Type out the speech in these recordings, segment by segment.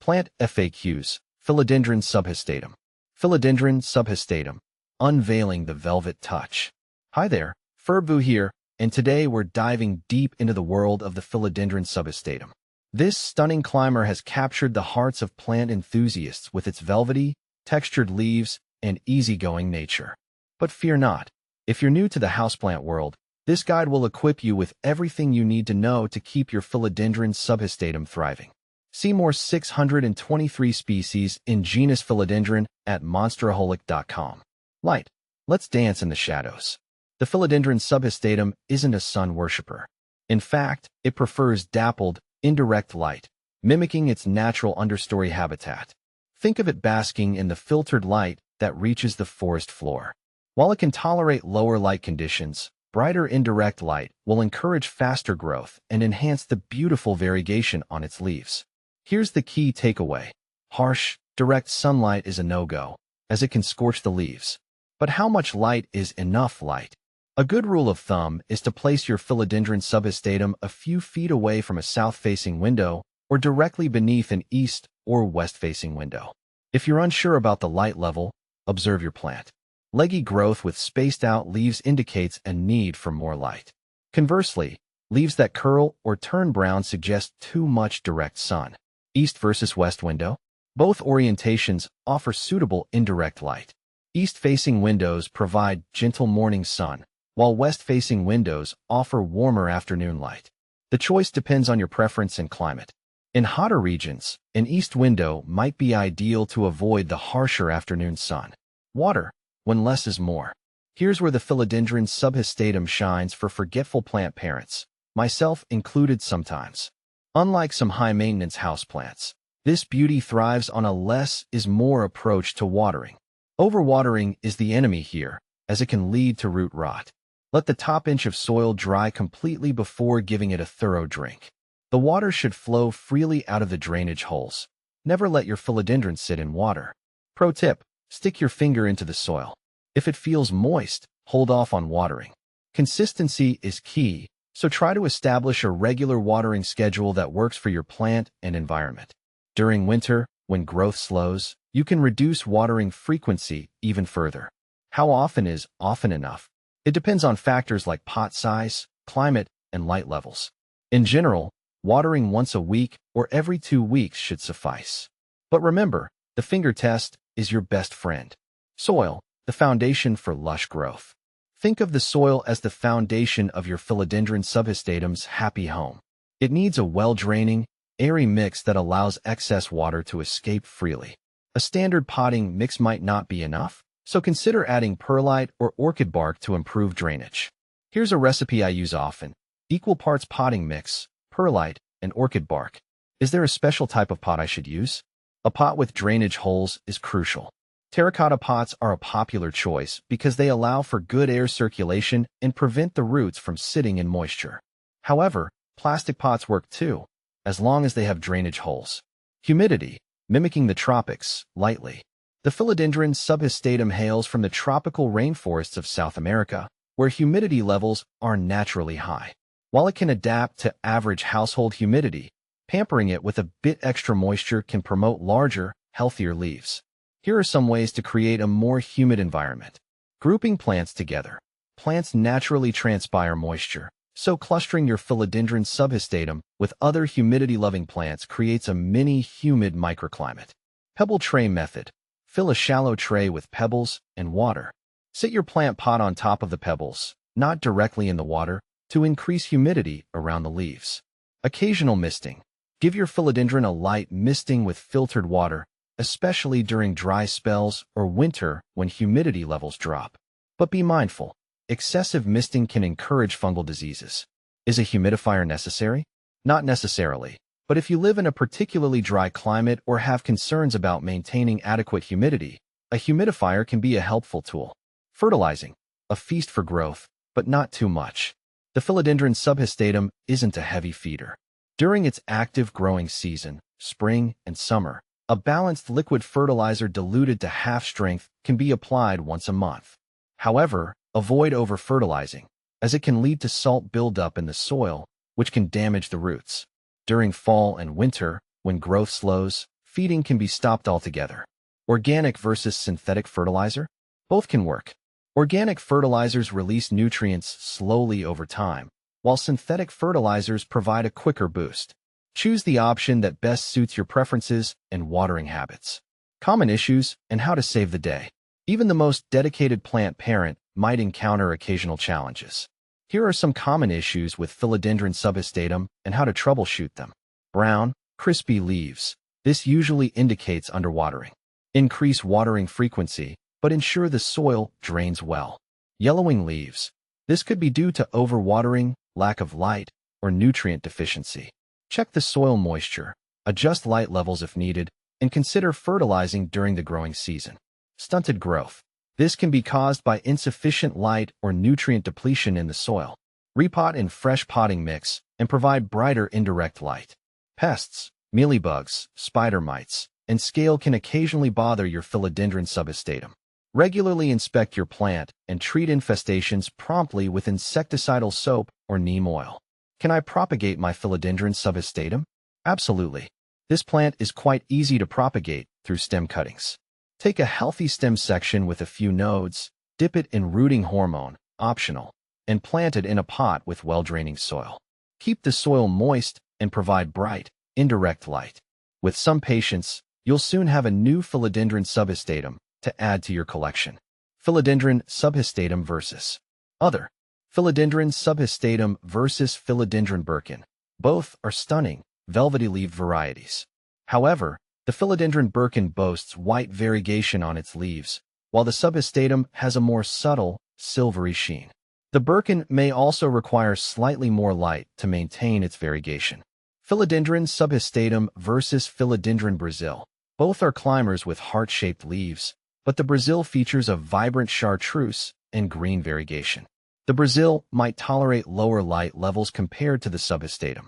Plant FAQs, Philodendron subhastatum. Philodendron subhastatum, unveiling the velvet touch. Hi there, Furbu here, and today we're diving deep into the world of the Philodendron subhastatum. This stunning climber has captured the hearts of plant enthusiasts with its velvety, textured leaves and easygoing nature. But fear not, if you're new to the houseplant world, this guide will equip you with everything you need to know to keep your Philodendron subhastatum thriving. See more 623 species in genus Philodendron at monsteraholic.com. Light. Let's dance in the shadows. The Philodendron subhastatum isn't a sun worshipper. In fact, it prefers dappled, indirect light, mimicking its natural understory habitat. Think of it basking in the filtered light that reaches the forest floor. While it can tolerate lower light conditions, brighter indirect light will encourage faster growth and enhance the beautiful variegation on its leaves. Here's the key takeaway. Harsh, direct sunlight is a no-go, as it can scorch the leaves. But how much light is enough light? A good rule of thumb is to place your Philodendron subhastatum a few feet away from a south-facing window or directly beneath an east or west-facing window. If you're unsure about the light level, observe your plant. Leggy growth with spaced-out leaves indicates a need for more light. Conversely, leaves that curl or turn brown suggest too much direct sun. East versus west window. Both orientations offer suitable indirect light. East-facing windows provide gentle morning sun, while west-facing windows offer warmer afternoon light. The choice depends on your preference and climate. In hotter regions, an east window might be ideal to avoid the harsher afternoon sun. Water, when less is more. Here's where the Philodendron subhastatum shines for forgetful plant parents, myself included sometimes. Unlike some high-maintenance houseplants, this beauty thrives on a less is more approach to watering. Overwatering is the enemy here, as it can lead to root rot. Let the top inch of soil dry completely before giving it a thorough drink. The water should flow freely out of the drainage holes. Never let your philodendron sit in water. Pro tip, stick your finger into the soil. If it feels moist, hold off on watering. Consistency is key, so try to establish a regular watering schedule that works for your plant and environment. During winter, when growth slows, you can reduce watering frequency even further. How often is often enough? It depends on factors like pot size, climate, and light levels. In general, watering once a week or every 2 weeks should suffice. But remember, the finger test is your best friend. Soil, the foundation for lush growth. Think of the soil as the foundation of your Philodendron subhastatum's happy home. It needs a well-draining, airy mix that allows excess water to escape freely. A standard potting mix might not be enough, so consider adding perlite or orchid bark to improve drainage. Here's a recipe I use often. Equal parts potting mix, perlite, and orchid bark. Is there a special type of pot I should use? A pot with drainage holes is crucial. Terracotta pots are a popular choice because they allow for good air circulation and prevent the roots from sitting in moisture. However, plastic pots work too, as long as they have drainage holes. Humidity, mimicking the tropics, lightly. The Philodendron subhastatum hails from the tropical rainforests of South America, where humidity levels are naturally high. While it can adapt to average household humidity, pampering it with a bit extra moisture can promote larger, healthier leaves. Here are some ways to create a more humid environment. Grouping plants together. Plants naturally transpire moisture, so clustering your Philodendron subhastatum with other humidity-loving plants creates a mini-humid microclimate. Pebble tray method. Fill a shallow tray with pebbles and water. Sit your plant pot on top of the pebbles, not directly in the water, to increase humidity around the leaves. Occasional misting. Give your philodendron a light misting with filtered water, especially during dry spells or winter when humidity levels drop. But be mindful, excessive misting can encourage fungal diseases. Is a humidifier necessary? Not necessarily, but if you live in a particularly dry climate or have concerns about maintaining adequate humidity, a humidifier can be a helpful tool. Fertilizing, a feast for growth, but not too much. The Philodendron subhastatum isn't a heavy feeder. During its active growing season, spring and summer, a balanced liquid fertilizer diluted to half strength can be applied once a month. However, avoid over-fertilizing, as it can lead to salt buildup in the soil, which can damage the roots. During fall and winter, when growth slows, feeding can be stopped altogether. Organic versus synthetic fertilizer? Both can work. Organic fertilizers release nutrients slowly over time, while synthetic fertilizers provide a quicker boost. Choose the option that best suits your preferences and watering habits. Common issues and how to save the day. Even the most dedicated plant parent might encounter occasional challenges. Here are some common issues with Philodendron subhastatum and how to troubleshoot them. Brown, crispy leaves. This usually indicates underwatering. Increase watering frequency, but ensure the soil drains well. Yellowing leaves. This could be due to overwatering, lack of light, or nutrient deficiency. Check the soil moisture, adjust light levels if needed, and consider fertilizing during the growing season. Stunted growth. This can be caused by insufficient light or nutrient depletion in the soil. Repot in fresh potting mix and provide brighter indirect light. Pests, mealybugs, spider mites, and scale can occasionally bother your Philodendron subhastatum. Regularly inspect your plant and treat infestations promptly with insecticidal soap or neem oil. Can I propagate my Philodendron subhastatum? Absolutely. This plant is quite easy to propagate through stem cuttings. Take a healthy stem section with a few nodes, dip it in rooting hormone, optional, and plant it in a pot with well-draining soil. Keep the soil moist and provide bright, indirect light. With some patience, you'll soon have a new Philodendron subhastatum to add to your collection. Philodendron subhastatum versus other. Philodendron subhastatum versus Philodendron Birkin. Both are stunning, velvety-leaved varieties. However, the Philodendron Birkin boasts white variegation on its leaves, while the subhastatum has a more subtle, silvery sheen. The Birkin may also require slightly more light to maintain its variegation. Philodendron subhastatum versus Philodendron Brazil. Both are climbers with heart-shaped leaves, but the Brazil features a vibrant chartreuse and green variegation. The Brazil might tolerate lower light levels compared to the subhastatum.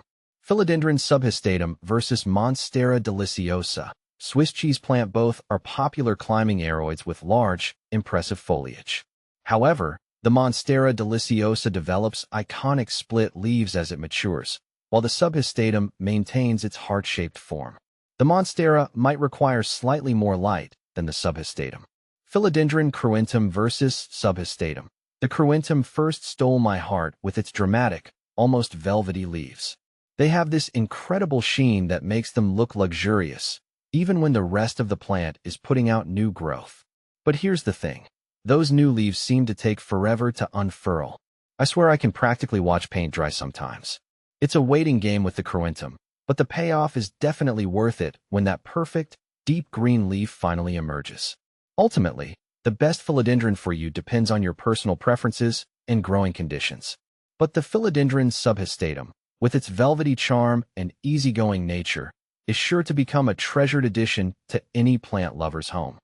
Philodendron subhastatum versus Monstera deliciosa. Swiss cheese plant. Both are popular climbing aroids with large, impressive foliage. However, the Monstera deliciosa develops iconic split leaves as it matures, while the subhastatum maintains its heart-shaped form. The Monstera might require slightly more light than the subhastatum. Philodendron Cruentum versus subhastatum. The Cruentum first stole my heart with its dramatic, almost velvety leaves. They have this incredible sheen that makes them look luxurious, even when the rest of the plant is putting out new growth. But here's the thing. Those new leaves seem to take forever to unfurl. I swear I can practically watch paint dry sometimes. It's a waiting game with the Cruentum, but the payoff is definitely worth it when that perfect, deep green leaf finally emerges. Ultimately, the best philodendron for you depends on your personal preferences and growing conditions. But the Philodendron subhastatum, with its velvety charm and easygoing nature, is sure to become a treasured addition to any plant lover's home.